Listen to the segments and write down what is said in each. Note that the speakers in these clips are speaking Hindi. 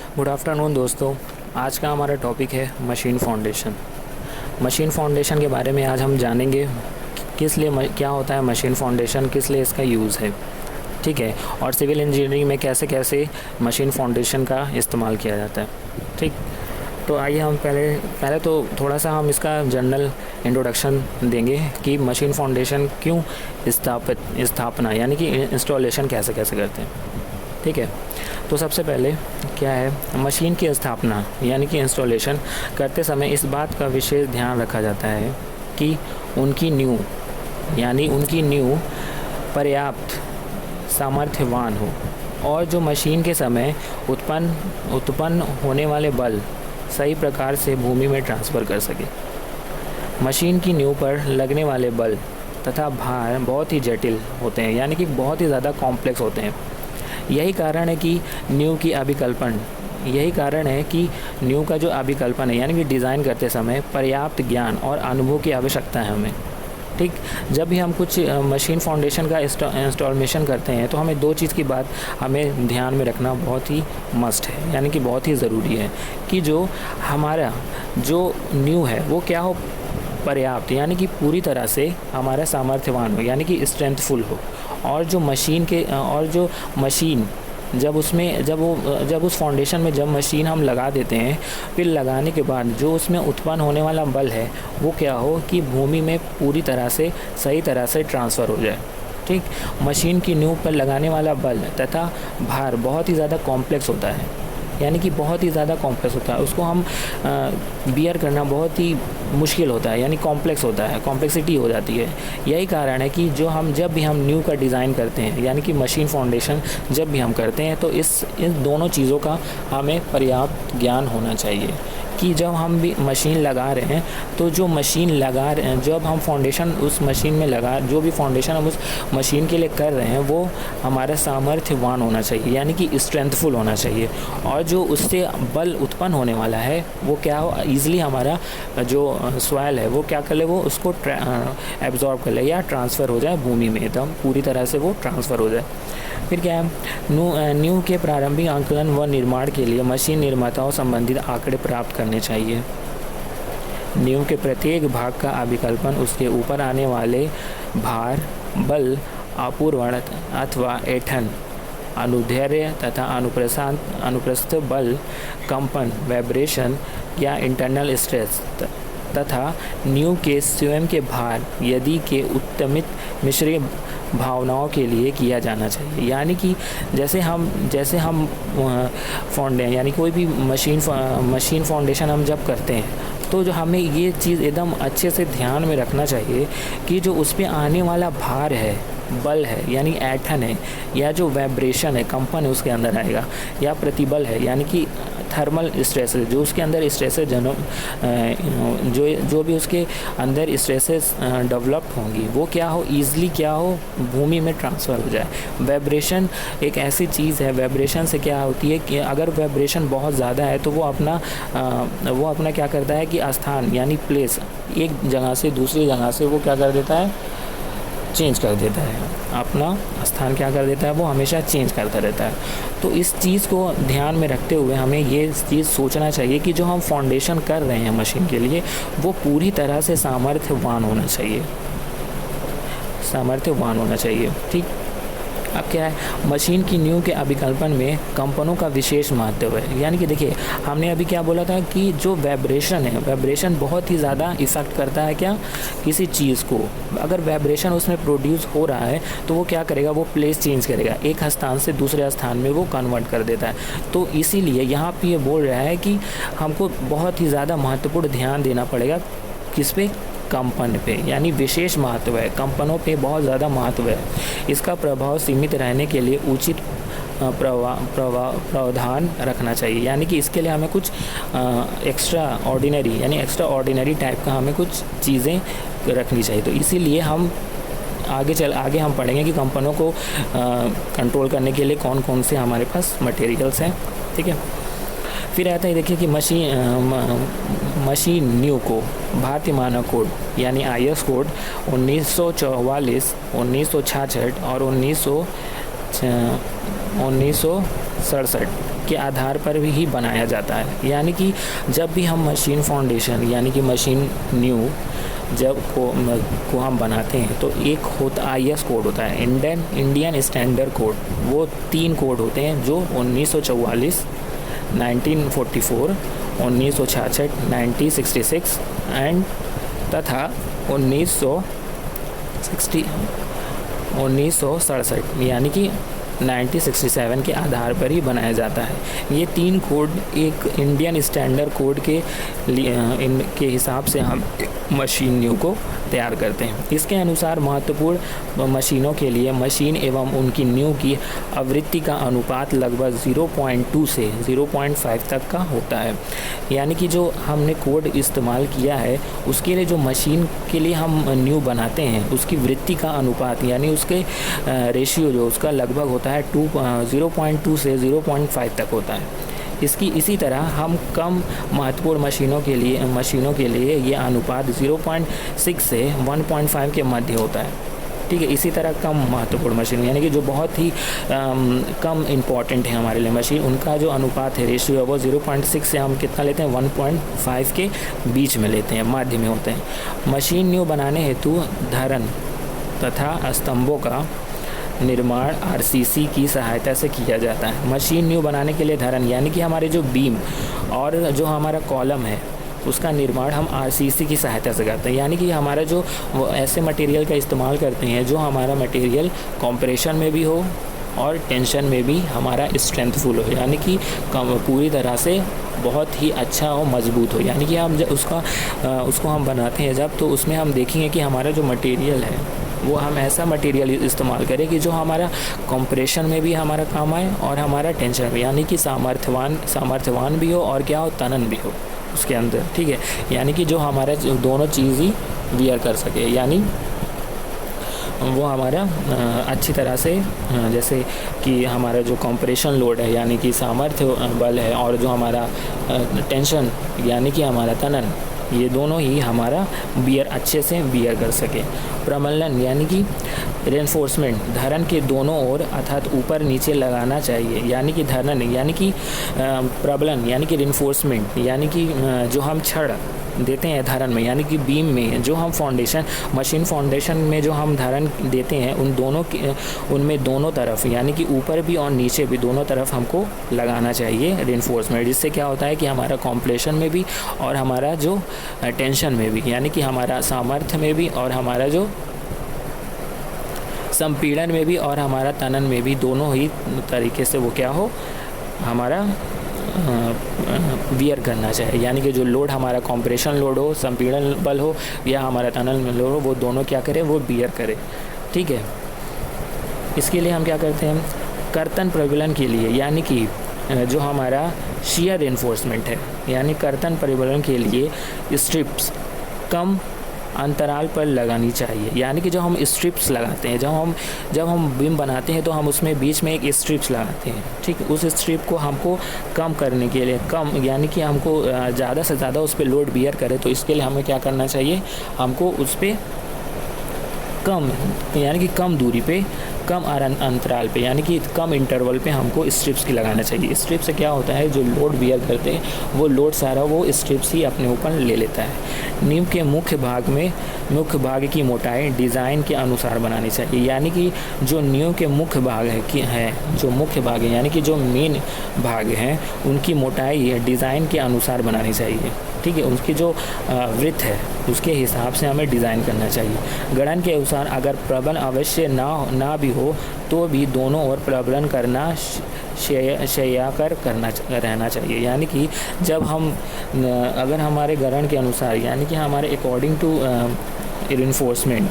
गुड आफ्टरनून दोस्तों। आज का हमारा टॉपिक है मशीन फाउंडेशन। मशीन फाउंडेशन के बारे में आज हम जानेंगे किस लिए क्या होता है मशीन फाउंडेशन, किस लिए इसका यूज़ है, ठीक है, और सिविल इंजीनियरिंग में कैसे कैसे मशीन फाउंडेशन का इस्तेमाल किया जाता है। ठीक, तो आइए हम पहले तो थोड़ा सा हम इसका जनरल इंट्रोडक्शन देंगे कि मशीन फाउंडेशन क्यों स्थापना यानी कि इंस्टॉलेशन कैसे कैसे करते हैं। ठीक है, तो सबसे पहले क्या है, मशीन की स्थापना यानी कि इंस्टॉलेशन करते समय इस बात का विशेष ध्यान रखा जाता है कि उनकी नींव पर्याप्त सामर्थ्यवान हो और जो मशीन के समय उत्पन्न होने वाले बल सही प्रकार से भूमि में ट्रांसफ़र कर सके। मशीन की नींव पर लगने वाले बल तथा भार बहुत ही जटिल होते हैं, यानी कि बहुत ही ज़्यादा कॉम्प्लेक्स होते हैं। यही कारण है कि नींव का जो अभिकल्पन है यानी कि डिज़ाइन करते समय पर्याप्त ज्ञान और अनुभव की आवश्यकता है हमें। ठीक, जब भी हम कुछ मशीन फाउंडेशन का इंस्टॉलेशन करते हैं तो हमें दो चीज़ की बात हमें ध्यान में रखना बहुत ही मस्ट है, यानी कि बहुत ही ज़रूरी है कि जो हमारा जो नींव है वो क्या हो, पर्याप्त यानी कि पूरी तरह से हमारा सामर्थ्यवान हो, यानी कि स्ट्रेंथफुल हो। और जो मशीन जब उस फाउंडेशन में जब मशीन हम लगा देते हैं, फिर लगाने के बाद जो उसमें उत्पन्न होने वाला बल है वो क्या हो कि भूमि में पूरी तरह से सही तरह से ट्रांसफ़र हो जाए। ठीक, मशीन की नींव पर लगाने वाला बल तथा भार बहुत ही ज़्यादा कॉम्प्लेक्स होता है, यानी कि बहुत ही ज़्यादा कॉम्प्लेक्स होता है, उसको हम बियर करना बहुत ही मुश्किल होता है, यानी कॉम्प्लेक्स होता है, कॉम्प्लेक्सिटी हो जाती है। यही कारण है कि जब भी हम न्यू का डिज़ाइन करते हैं यानी कि मशीन फाउंडेशन जब भी हम करते हैं तो इन दोनों चीज़ों का हमें पर्याप्त ज्ञान होना चाहिए कि जब हम भी मशीन लगा रहे हैं तो जो मशीन लगा रहे हैं, जब हम फाउंडेशन उस मशीन में जो भी फाउंडेशन हम उस मशीन के लिए कर रहे हैं वो हमारा सामर्थ्यवान होना चाहिए, यानी कि स्ट्रेंथफुल होना चाहिए। और जो उससे बल उत्पन्न होने वाला है वो क्या हो, ईज़िली हमारा जो सॉइल है वो क्या कर ले, वो उसको एब्जॉर्ब कर ले या ट्रांसफ़र हो जाए भूमि में, एकदम पूरी तरह से वो ट्रांसफ़र हो जाए। फिर क्या है, नींव के प्रारंभिक आंकलन व निर्माण के लिए मशीन निर्माताओं संबंधित आंकड़े प्राप्त करने चाहिए। नींव के प्रत्येक भाग का अभिकल्पन, उसके ऊपर आने वाले भार, बल, आपूर्वण अथवा ऐंठन, अनुदैर्ध्य तथा अनुप्रस्थ बल, कंपन, वाइब्रेशन या इंटरनल स्ट्रेस तथा नींव के स्वयं के भार यदि के उत्तमित मिश्रित भावनाओं के लिए किया जाना चाहिए। यानी कि जैसे हम यानी कोई भी मशीन फाउंडेशन हम जब करते हैं तो जो हमें ये चीज़ एकदम अच्छे से ध्यान में रखना चाहिए कि जो उस पर आने वाला भार है, बल है यानी ऐंठन है, या जो वाइब्रेशन है, कंपन है उसके अंदर आएगा, या प्रतिबल है यानी कि थर्मल स्ट्रेसेस, जो उसके अंदर स्ट्रेसेस जो भी उसके अंदर स्ट्रेसेस डेवलप होंगी वो क्या हो, ईज़िली क्या हो, भूमि में ट्रांसफ़र हो जाए। वाइब्रेशन एक ऐसी चीज़ है, वाइब्रेशन से क्या होती है कि अगर वाइब्रेशन बहुत ज़्यादा है तो वो अपना क्या करता है कि स्थान यानी प्लेस, एक जगह से दूसरी जगह से वो क्या कर देता है, चेंज कर देता है, अपना स्थान क्या कर देता है, वो हमेशा चेंज करता रहता है। तो इस चीज़ को ध्यान में रखते हुए हमें ये चीज़ सोचना चाहिए कि जो हम फाउंडेशन कर रहे हैं मशीन के लिए वो पूरी तरह से सामर्थ्यवान होना चाहिए। ठीक, अब क्या है, मशीन की नींव के अभिकल्पन में कंपनों का विशेष महत्व है। यानी कि देखिए, हमने अभी क्या बोला था कि जो वाइब्रेशन बहुत ही ज़्यादा इफ़ेक्ट करता है क्या, किसी चीज़ को। अगर वाइब्रेशन उसमें प्रोड्यूस हो रहा है तो वो क्या करेगा, वो प्लेस चेंज करेगा, एक स्थान से दूसरे स्थान में वो कन्वर्ट कर देता है। तो इसीलिए यहाँ पे ये बोल रहा है कि हमको बहुत ही ज़्यादा महत्वपूर्ण ध्यान देना पड़ेगा, किस पे, कंपन पे, यानी विशेष महत्व है, कंपनों पे बहुत ज़्यादा महत्व है। इसका प्रभाव सीमित रहने के लिए उचित प्रावधान रखना चाहिए, यानी कि इसके लिए हमें कुछ एक्स्ट्रा ऑर्डिनरी टाइप का हमें कुछ चीज़ें रखनी चाहिए। तो इसीलिए हम आगे हम पढ़ेंगे कि कंपनों को कंट्रोल करने के लिए कौन कौन से हमारे पास मटेरियल्स हैं। ठीक है, फिर आता है देखिए कि मशीन नींव को भारतीय मानक कोड यानी IS कोड 1944, 1966 और 1967 के आधार पर ही बनाया जाता है। यानी कि जब भी हम मशीन फाउंडेशन यानी कि मशीन न्यू जब को हम बनाते हैं तो एक होता IS कोड होता है, इंडियन स्टैंडर्ड कोड। वो 3 कोड होते हैं जो 1944, 1944, 1966, 1966 एंड तथा 1967 यानी कि 1967 के आधार पर ही बनाया जाता है। ये 3 कोड एक इंडियन स्टैंडर्ड कोड के इनके हिसाब से हम मशीन न्यू को तैयार करते हैं। इसके अनुसार महत्वपूर्ण मशीनों के लिए मशीन एवं उनकी न्यू की आवृत्ति का अनुपात लगभग 0.2 से 0.5 तक का होता है। यानी कि जो हमने कोड इस्तेमाल किया है उसके लिए जो मशीन के लिए हम न्यू बनाते हैं उसकी वृत्ति का अनुपात यानी उसके रेशियो जो उसका लगभग होता है 0.2 से 0.5 तक होता है। इसी तरह हम कम महत्वपूर्ण मशीनों के लिए ये अनुपात 0.6 से 1.5 के मध्य होता है। ठीक है, इसी तरह कम महत्वपूर्ण मशीन यानी कि जो बहुत ही कम इम्पॉर्टेंट है हमारे लिए मशीन, उनका जो अनुपात है रेशियो है वो 0.6 से हम कितना लेते हैं 1.5 के बीच में लेते हैं, माध्य में होते हैं। मशीन न्यू बनाने हेतु धरन तथा स्तंभों का निर्माण RCC की सहायता से किया जाता है। मशीन न्यू बनाने के लिए धरन यानी कि हमारे जो बीम और जो हमारा कॉलम है उसका निर्माण हम RCC की सहायता से करते हैं। यानी कि हमारा जो ऐसे मटेरियल का इस्तेमाल करते हैं जो हमारा मटेरियल कंप्रेशन में भी हो और टेंशन में भी हमारा स्ट्रेंथफुल हो, यानी कि पूरी तरह से बहुत ही अच्छा हो, मजबूत हो। यानी कि हम जब उसको हम बनाते हैं जब, तो उसमें हम देखेंगे कि हमारा जो मटेरियल है वो हम ऐसा मटेरियल इस्तेमाल करें कि जो हमारा कंप्रेशन में भी हमारा काम आए और हमारा टेंशन में, यानी कि सामर्थ्यवान भी हो और क्या हो, तनन भी हो उसके अंदर। ठीक है, यानी कि जो हमारा दोनों चीज़ ही वियर कर सके, यानी वो हमारा अच्छी तरह से जैसे कि हमारा जो कंप्रेशन लोड है यानी कि सामर्थ्य बल है और जो हमारा टेंशन यानी कि हमारा तनन, ये दोनों ही हमारा अच्छे से बियर कर सके। प्रमलन यानी कि रेनफोर्समेंट, धरन के दोनों ओर अर्थात ऊपर नीचे लगाना चाहिए। यानी कि धरन यानी कि प्रबलन यानी कि रेनफोर्समेंट यानी कि जो हम छड़ देते हैं धरन में यानी कि बीम में जो हम मशीन फाउंडेशन में जो हम धरन देते हैं उनमें दोनों तरफ यानी कि ऊपर भी और नीचे भी दोनों तरफ हमको लगाना चाहिए रेनफोर्समेंट। जिससे क्या होता है कि हमारा कॉम्प्रेशन में भी और हमारा जो टेंशन में भी यानी कि हमारा सामर्थ्य में भी और हमारा जो संपीड़न में भी और हमारा तनन में भी दोनों ही तरीके से वो क्या हो, हमारा वियर करना चाहिए। यानी कि जो लोड हमारा कंप्रेशन लोड हो, संपीड़न बल हो या हमारा तनन लोड हो, वो दोनों क्या करें, वो बियर करे। ठीक है, इसके लिए हम क्या करते हैं, कर्तन प्रबलन के लिए यानी कि जो हमारा शियर रेनफोर्समेंट है यानी कर्तन प्रबलन के लिए स्ट्रिप्स कम अंतराल पर लगानी चाहिए। यानी कि जो हम स्ट्रिप्स लगाते हैं, जब हम बीम बनाते हैं तो हम उसमें बीच में एक स्ट्रिप्स लगाते हैं। ठीक, उस स्ट्रिप को हमको कम करने के लिए यानी कि हमको ज़्यादा से ज़्यादा उस पर लोड बियर करे, तो इसके लिए हमें क्या करना चाहिए, हमको उस पर कम यानी कि कम दूरी पे, कम अंतराल पे यानी कि कम इंटरवल पे हमको स्ट्रिप्स की लगाना चाहिए। स्ट्रिप से क्या होता है, जो लोड बियर करते हैं वो लोड सारा वो स्ट्रिप्स ही अपने ऊपर ले लेता है। नींव के मुख्य भाग की मोटाई डिज़ाइन के अनुसार बनानी चाहिए। यानी कि जो नींव के मुख्य भाग है यानी कि जो मेन भाग हैं उनकी मोटाई डिज़ाइन के अनुसार बनानी चाहिए। ठीक है, उसकी जो वृत्त है उसके हिसाब से हमें डिज़ाइन करना चाहिए। गणन के अनुसार अगर प्रबलन अवश्य ना भी हो तो भी दोनों ओर प्रबलन करना शय्याकर रहना चाहिए। यानी कि जब हम अगर हमारे गणन के अनुसार यानी कि हमारे अकॉर्डिंग टू रेनफोर्समेंट,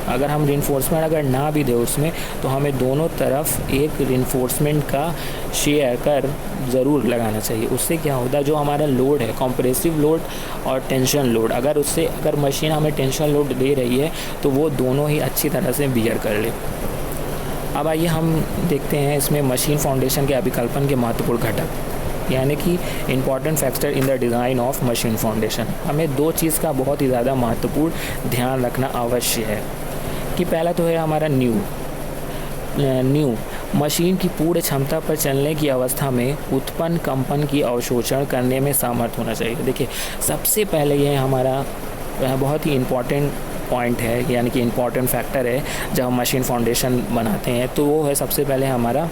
अगर हम रेनफोर्समेंट अगर ना भी दे उसमें, तो हमें दोनों तरफ एक रेनफोर्समेंट का शेयर ज़रूर लगाना चाहिए। उससे क्या होता है, जो हमारा लोड है कंप्रेसिव लोड और टेंशन लोड, अगर मशीन हमें टेंशन लोड दे रही है तो वो दोनों ही अच्छी तरह से बियर कर ले। अब आइए हम देखते हैं इसमें मशीन फाउंडेशन के अभिकल्पन के महत्वपूर्ण घटक यानी कि important factor in the design of machine foundation. हमें 2 चीज़ का बहुत ही ज़्यादा महत्वपूर्ण ध्यान रखना अवश्य है कि पहला तो है हमारा न्यू मशीन की पूर्ण क्षमता पर चलने की अवस्था में उत्पन्न कंपन की अवशोषण करने में समर्थ होना चाहिए। देखिए, सबसे पहले ये हमारा बहुत ही इम्पॉर्टेंट पॉइंट है, यानी कि इम्पॉर्टेंट फैक्टर है जब हम मशीन फाउंडेशन बनाते हैं। तो वो है सबसे पहले हमारा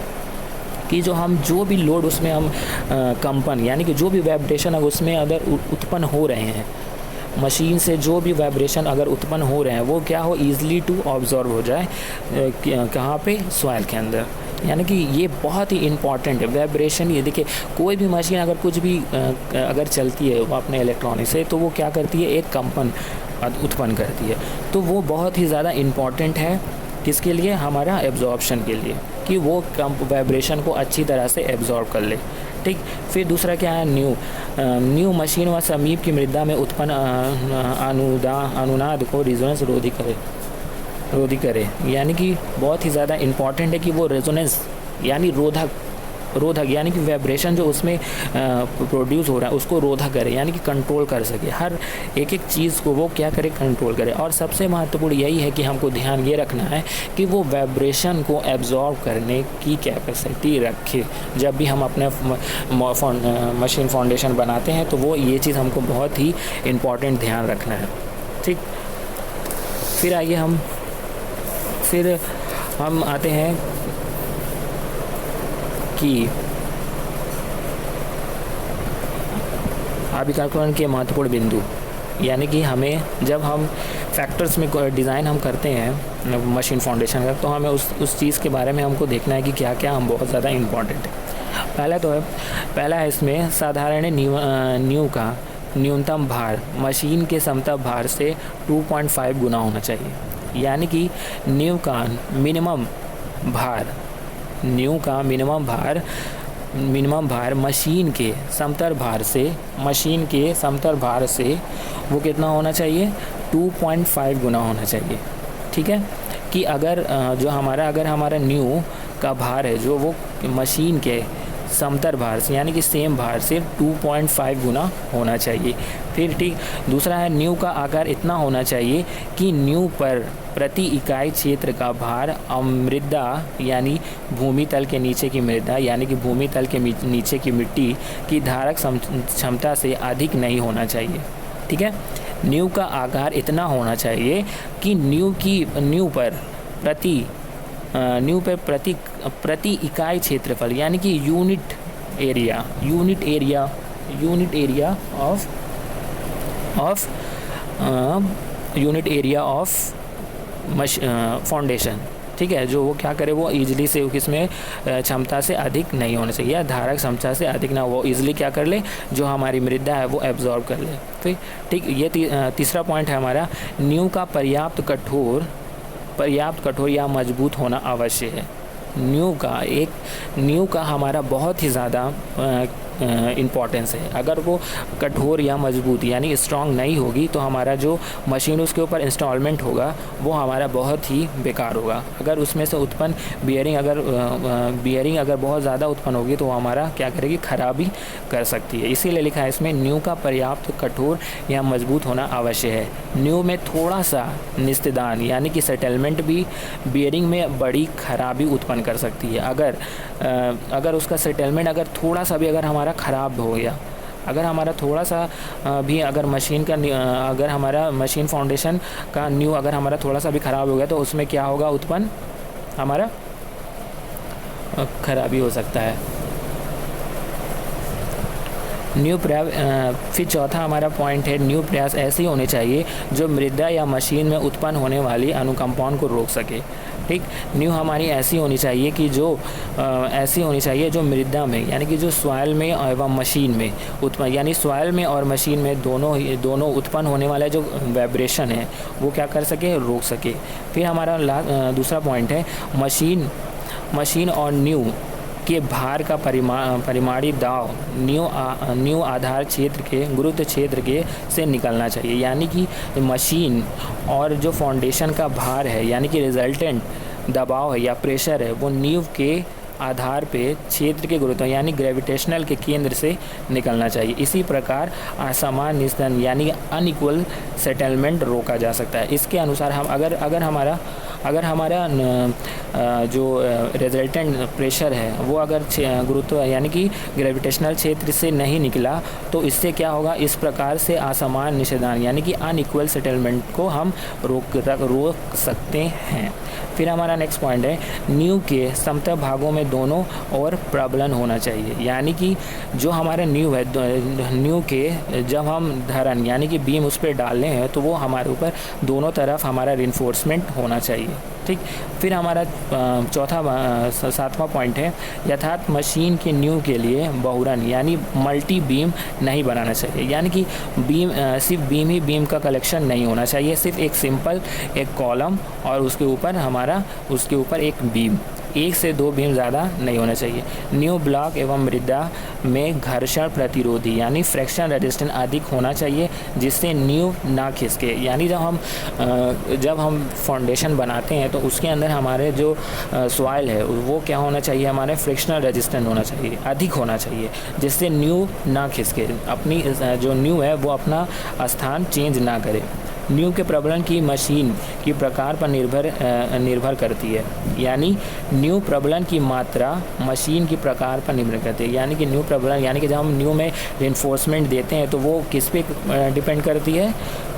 कि जो भी लोड उसमें हम कंपन, यानी कि जो भी वाइब्रेशन अगर उसमें अगर उत्पन्न हो रहे हैं, मशीन से जो भी वाइब्रेशन अगर उत्पन्न हो रहे हैं, वो क्या हो, ईज़िली टू ऑब्जॉर्व हो जाए कहाँ पे, सॉइल के अंदर। यानी कि ये बहुत ही इम्पॉर्टेंट है वाइब्रेशन। ये देखिए, कोई भी मशीन अगर कुछ भी अगर चलती है वो अपने इलेक्ट्रॉनिक से, तो वो क्या करती है, एक कंपन उत्पन्न करती है। तो वो बहुत ही ज़्यादा इम्पॉर्टेंट है किसके लिए, हमारा एब्जॉर्प्शन के लिए, कि वो वाइब्रेशन को अच्छी तरह से एब्जॉर्ब कर ले। ठीक। फिर दूसरा क्या है, न्यू मशीन व समीप की मृदा में उत्पन्न अनुनाद को रेजोनेंस रोधी करे। यानी कि बहुत ही ज़्यादा इम्पॉर्टेंट है कि वो रेजोनेंस यानी रोधक यानी कि वाइब्रेशन जो उसमें प्रोड्यूस हो रहा है उसको रोधा करे, यानी कि कंट्रोल कर सके। हर एक चीज़ को वो क्या करे, कंट्रोल करे। और सबसे महत्वपूर्ण यही है कि हमको ध्यान ये रखना है कि वो वाइब्रेशन को एब्जॉर्ब करने की कैपेसिटी रखे। जब भी हम अपने मशीन फाउंडेशन बनाते हैं तो वो ये चीज़ हमको बहुत ही इम्पॉर्टेंट ध्यान रखना है। ठीक। फिर आइए हम आते हैं कि अभिकल्पन के महत्वपूर्ण बिंदु, यानी कि हमें जब हम फैक्टर्स में डिज़ाइन हम करते हैं मशीन फाउंडेशन का, तो हमें उस चीज़ के बारे में हमको देखना है कि क्या क्या हम बहुत ज़्यादा इम्पॉर्टेंट है। पहला है इसमें साधारण न्यू का न्यूनतम भार मशीन के समतल भार से 2.5 गुना होना चाहिए। यानी कि न्यू का मिनिमम भार मशीन के समतल भार से वो कितना होना चाहिए, 2.5 गुना होना चाहिए। ठीक है, कि अगर हमारा न्यू का भार है जो वो मशीन के समतल भार से यानी कि सेम भार से 2.5 गुना होना चाहिए। फिर ठीक, दूसरा है न्यू का आकार इतना होना चाहिए कि न्यू पर प्रति इकाई क्षेत्र का भार मृदा यानी भूमि तल के नीचे की मृदा यानी कि भूमि तल के नीचे की मिट्टी की धारक क्षमता से अधिक नहीं होना चाहिए। ठीक है, न्यू का आकार इतना होना चाहिए कि न्यू पर प्रति इकाई क्षेत्रफल यानी कि यूनिट एरिया ऑफ फाउंडेशन। ठीक है, जो वो क्या करे, वो ईजिली से किसमें क्षमता से अधिक नहीं होना चाहिए, या धारक क्षमता से अधिक ना, वो ईजिली क्या कर ले, जो हमारी मृदा है वो एब्जॉर्ब कर ले। फिर ठीक, ये तीसरा पॉइंट है हमारा, न्यू का पर्याप्त कठोर या मजबूत होना आवश्य है। न्यू का हमारा बहुत ही ज़्यादा इम्पॉर्टेंस है। अगर वो कठोर या मजबूत यानी स्ट्रांग नहीं होगी तो हमारा जो मशीन उसके ऊपर इंस्टॉलमेंट होगा वो हमारा बहुत ही बेकार होगा। अगर उसमें से उत्पन्न बियरिंग अगर बहुत ज़्यादा उत्पन्न होगी तो वो हमारा क्या करेगी, खराबी कर सकती है। इसीलिए लिखा है इसमें न्यू का पर्याप्त कठोर या मजबूत होना आवश्यक है। न्यू में थोड़ा सा निस्तेदान यानी कि सेटलमेंट भी बियरिंग में बड़ी खराबी उत्पन्न कर सकती है। अगर उसका सेटलमेंट अगर थोड़ा सा भी अगर हमारा ख़राब हो गया, अगर हमारा थोड़ा सा भी अगर अगर हमारा मशीन फाउंडेशन का न्यू अगर हमारा थोड़ा सा भी ख़राब हो गया तो उसमें क्या होगा, उत्पन्न हमारा खराबी हो सकता है। फिर चौथा हमारा पॉइंट है, न्यू प्रयास ऐसी होने चाहिए जो मृदा या मशीन में उत्पन्न होने वाली अनुकंपाओं को रोक सके। ठीक, न्यू हमारी ऐसी होनी चाहिए कि जो मृदा में यानी कि जो सॉइल में एवं मशीन में उत्पन्न यानी सॉइल में और मशीन में दोनों उत्पन्न होने वाला जो वाइब्रेशन है वो क्या कर सके, रोक सके। फिर हमारा दूसरा पॉइंट है, मशीन और न्यू के भार का परिमाणी दाव न्यू आधार क्षेत्र के गुरुत्व क्षेत्र के से निकलना चाहिए। यानी कि मशीन और जो फाउंडेशन का भार है यानी कि रिजल्टेंट दबाव है या प्रेशर है वो न्यू के आधार पे क्षेत्र के गुरुत्व यानी ग्रेविटेशनल के केंद्र से निकलना चाहिए। इसी प्रकार असमान निस्तारण यानी अनइक्वल सेटलमेंट रोका जा सकता है। इसके अनुसार हम अगर हमारा अगर हमारा जो रिजल्टेंट प्रेशर है वो अगर गुरुत्व यानी कि ग्रेविटेशनल क्षेत्र से नहीं निकला तो इससे क्या होगा, इस प्रकार से असमान निषेधान यानी कि अनइक्वल सेटलमेंट को हम रोक सकते हैं। फिर हमारा नेक्स्ट पॉइंट है, न्यू के समतल भागों में दोनों और प्रबलन होना चाहिए। यानी कि जो हमारा न्यू है, न्यू के जब हम धरन यानी कि बीम उस पर डाल रहे हैं तो वो हमारे ऊपर दोनों तरफ हमारा रिइंफोर्समेंट होना चाहिए। ठीक, फिर हमारा सातवां पॉइंट है, यथार्थ मशीन के न्यू के लिए बहुरन यानी मल्टी बीम नहीं बनाना चाहिए। यानी कि बीम सिर्फ बीम ही बीम का कलेक्शन नहीं होना चाहिए, सिर्फ एक सिंपल एक कॉलम और उसके ऊपर एक बीम, एक से दो बीम ज़्यादा नहीं होना चाहिए। न्यू ब्लॉक एवं मृदा में घर्षण प्रतिरोधी यानी फ्रिक्शन रेजिस्टेंट अधिक होना चाहिए, जिससे न्यू ना खिसके। यानी जब हम फाउंडेशन बनाते हैं तो उसके अंदर हमारे जो सॉइल है वो क्या होना चाहिए, हमारे फ्रिक्शनल रेजिस्टेंट होना चाहिए, अधिक होना चाहिए, जिससे न्यू ना खिसके, अपनी जो न्यू है वो अपना स्थान चेंज ना करे। न्यू के प्रबलन की मशीन की प्रकार पर निर्भर करती है। यानी न्यू प्रबलन की मात्रा मशीन की प्रकार पर निर्भर करती है। यानी कि न्यू प्रबलन यानी कि जब हम न्यू में रिइंफोर्समेंट देते हैं तो वो किस पे डिपेंड करती है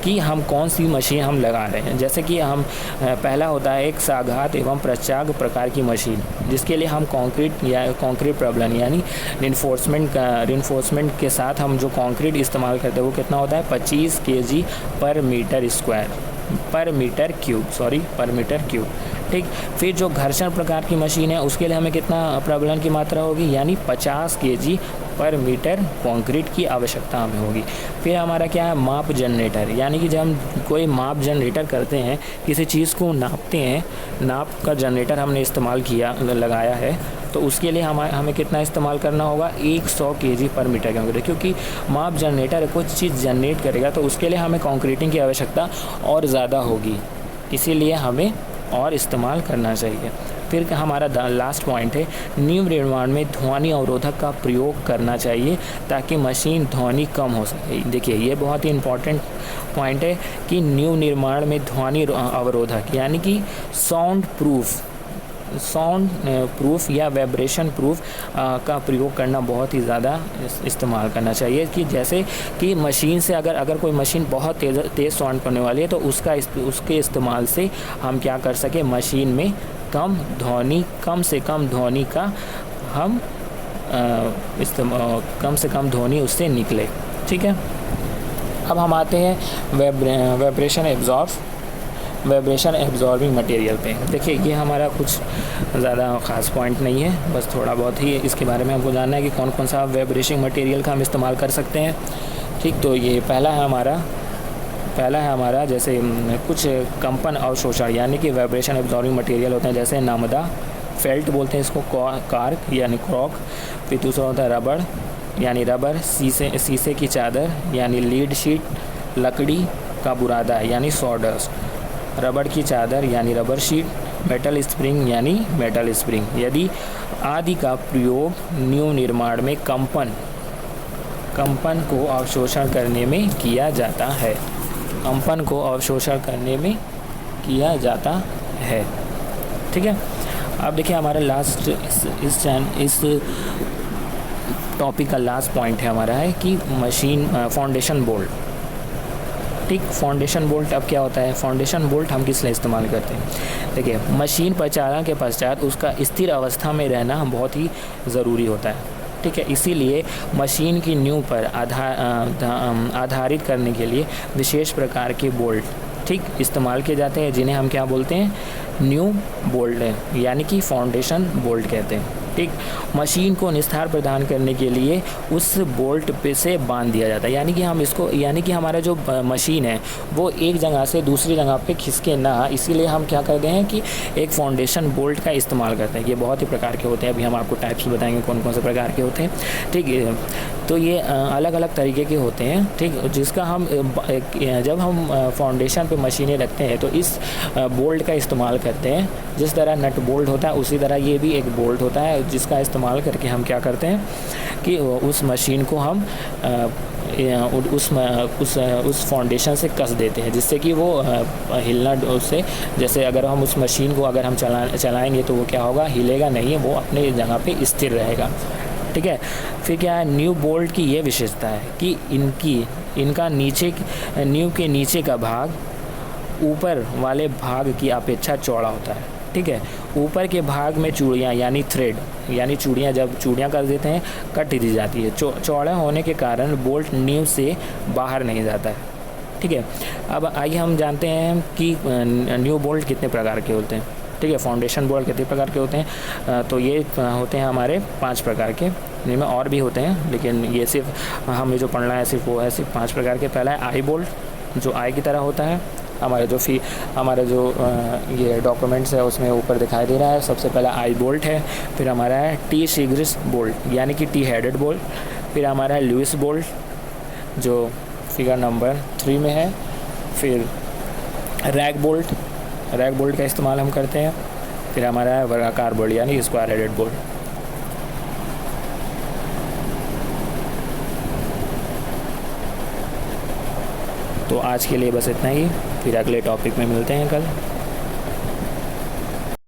कि हम कौन सी मशीन हम लगा रहे हैं। जैसे कि हम पहला होता है एक साघात एवं प्रचाग प्रकार की मशीन, जिसके लिए हम कंक्रीट प्रबलन यानी रिइंफोर्समेंट के साथ हम जो कंक्रीट इस्तेमाल करते हैं वो कितना होता है 25 kg पर मीटर क्यूब। ठीक, फिर जो घर्षण प्रकार की मशीन है उसके लिए हमें कितना प्रबलन की मात्रा होगी, यानी 50 kg पर मीटर कंक्रीट की आवश्यकता हमें होगी। फिर हमारा क्या है, माप जनरेटर, यानी कि जब हम कोई माप जनरेटर करते हैं, किसी चीज़ को नापते हैं, नाप का जनरेटर हमने लगाया है तो उसके लिए हमें कितना इस्तेमाल करना होगा 100 kg पर मीटर कंक्रीट, क्योंकि माप जनरेटर कुछ चीज़ जनरेट करेगा तो उसके लिए हमें कंक्रीटिंग की आवश्यकता और ज़्यादा होगी, इसीलिए हमें और इस्तेमाल करना चाहिए। फिर हमारा लास्ट पॉइंट है, न्यू निर्माण में ध्वनि अवरोधक का प्रयोग करना चाहिए ताकि मशीन ध्वनि कम हो सके। देखिए ये बहुत ही इम्पॉर्टेंट पॉइंट है कि न्यू निर्माण में ध्वनि अवरोधक यानी कि साउंड प्रूफ या वाइब्रेशन प्रूफ का प्रयोग करना बहुत ही ज़्यादा इस्तेमाल करना चाहिए। कि जैसे कि मशीन से अगर कोई मशीन बहुत तेज़ साउंड करने वाली है तो उसके इस्तेमाल से हम क्या कर सके, मशीन में कम से कम ध्वनि का हम कम से कम ध्वनि उससे निकले। ठीक है, अब हम आते हैं वाइब्रेशन एब्जॉर्बिंग मटेरियल पे। देखिए ये हमारा कुछ ज़्यादा ख़ास पॉइंट नहीं है, बस थोड़ा बहुत ही इसके बारे में हमको जानना है कि कौन कौन सा वाइब्रेशन मटेरियल का हम इस्तेमाल कर सकते हैं। ठीक, तो ये पहला है हमारा जैसे कुछ कंपन अवशोषण यानी कि वाइब्रेशन एब्जॉर्बिंग मटेरियल होते हैं, जैसे नमदा, फेल्ट बोलते हैं इसको, कार्क यानी क्रॉक। फिर दूसरा होता है रबड़ यानी रबर, शीशे की चादर यानी लीड शीट, लकड़ी का बुरादा यानी सॉडस्ट, रबड़ की चादर यानी रबर शीट, मेटल स्प्रिंग यानी मेटल स्प्रिंग। यदि आदि का प्रयोग न्यू निर्माण में कंपन को अवशोषण करने में किया जाता है। ठीक है, अब देखिए हमारा लास्ट इस टॉपिक का लास्ट पॉइंट है हमारा है कि मशीन फाउंडेशन बोल्ट। ठीक, फाउंडेशन बोल्ट अब क्या होता है, फाउंडेशन बोल्ट हम किस लिए इस्तेमाल करते हैं। देखिए मशीन परिचालन के पश्चात उसका स्थिर अवस्था में रहना बहुत ही ज़रूरी होता है। ठीक है, इसीलिए मशीन की न्यू पर आधारित करने के लिए विशेष प्रकार के बोल्ट ठीक इस्तेमाल किए जाते हैं, जिन्हें हम क्या बोलते हैं, न्यू बोल्ट यानी कि फाउंडेशन बोल्ट कहते हैं। ठीक, मशीन को निस्तार प्रदान करने के लिए उस बोल्ट पे से बांध दिया जाता है, यानी कि हमारा जो मशीन है वो एक जगह से दूसरी जगह पे खिसके ना, इसीलिए हम क्या करते हैं कि एक फाउंडेशन बोल्ट का इस्तेमाल करते हैं। ये बहुत ही प्रकार के होते हैं, अभी हम आपको टाइप्स बताएंगे कौन कौन से प्रकार के होते हैं। ठीक है, तो ये अलग अलग तरीके के होते हैं। ठीक, जिसका हम जब हम फाउंडेशन पे मशीनें रखते हैं तो इस बोल्ट का इस्तेमाल करते हैं। जिस तरह नट बोल्ट होता है उसी तरह ये भी एक बोल्ट होता है, जिसका इस्तेमाल करके हम क्या करते हैं कि उस मशीन को हम उस फाउंडेशन से कस देते हैं, जिससे कि वो हिलना उससे, जैसे अगर हम उस मशीन को अगर हम चलाएंगे तो वो क्या होगा, हिलेगा नहीं है, वो अपने जगह पे स्थिर रहेगा। ठीक है। फिर क्या है, न्यू बोल्ट की ये विशेषता है कि इनका न्यू के नीचे का भाग ऊपर वाले भाग की अपेक्षा चौड़ा होता है। ठीक है। ऊपर के भाग में चूड़ियाँ यानी थ्रेड यानी चूड़ियाँ, जब चूड़ियाँ कर देते हैं कट दी जाती है। चौड़ा होने के कारण बोल्ट न्यू से बाहर नहीं जाता है। ठीक है। अब आइए हम जानते हैं कि न्यू बोल्ट कितने प्रकार के होते हैं। ठीक है। फाउंडेशन बोल्ट कितने प्रकार के होते हैं, तो ये होते हैं हमारे 5 प्रकार के। इनमें और भी होते हैं, लेकिन ये सिर्फ हमें जो पढ़ना है सिर्फ वो है, सिर्फ 5 प्रकार के। पहला है आई बोल्ट, जो आई की तरह होता है। हमारे जो ये डॉक्यूमेंट्स है उसमें ऊपर दिखाई दे रहा है। सबसे पहला आई बोल्ट है। फिर हमारा है टी शिग्रिस बोल्ट यानी कि टी हेडेड बोल्ट। फिर हमारा है लुइस बोल्ट जो फिगर नंबर 3 में है। फिर रैग बोल्ट का इस्तेमाल हम करते हैं। फिर हमारा है वर्गाकार बोल्ट यानी स्क्वायर हेडेड बोल्ट। तो आज के लिए बस इतना ही, फिर अगले टॉपिक में मिलते हैं कल।